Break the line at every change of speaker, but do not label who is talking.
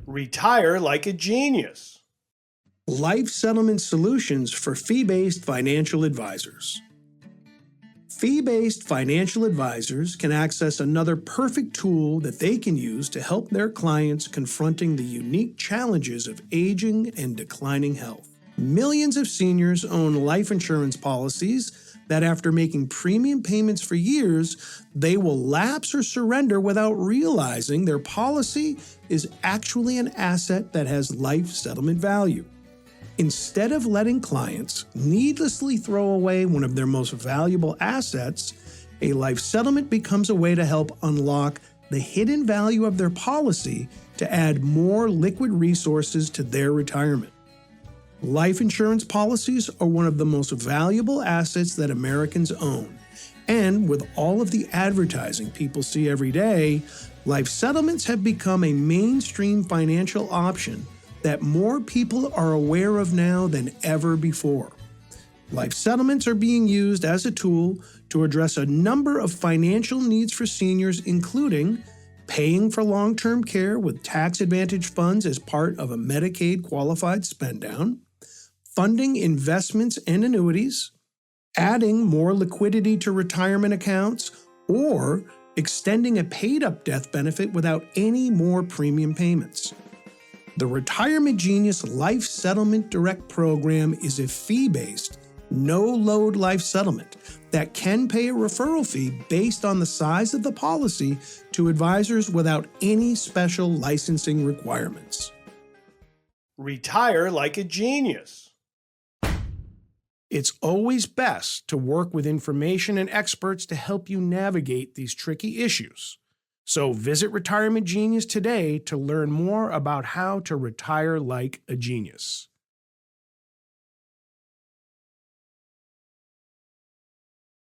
Retire like a genius.
Life settlement solutions for fee-based financial advisors. Fee-based financial advisors can access another perfect tool that they can use to help their clients confronting the unique challenges of aging and declining health. Millions of seniors own life insurance policies that after making premium payments for years, they will lapse or surrender without realizing their policy is actually an asset that has life settlement value. Instead of letting clients needlessly throw away one of their most valuable assets, a life settlement becomes a way to help unlock the hidden value of their policy to add more liquid resources to their retirement. Life insurance policies are one of the most valuable assets that Americans own, and with all of the advertising people see every day, life settlements have become a mainstream financial option that more people are aware of now than ever before. Life settlements are being used as a tool to address a number of financial needs for seniors, including paying for long-term care with tax-advantaged funds as part of a Medicaid qualified spend-down, funding investments and annuities, adding more liquidity to retirement accounts, or extending a paid-up death benefit without any more premium payments. The Retirement Genius Life Settlement Direct program is a fee-based, no-load life settlement that can pay a referral fee based on the size of the policy to advisors without any special licensing requirements.
Retire like a genius.
It's always best to work with information and experts to help you navigate these tricky issues. So visit Retirement Genius today to learn more about how to retire like a genius.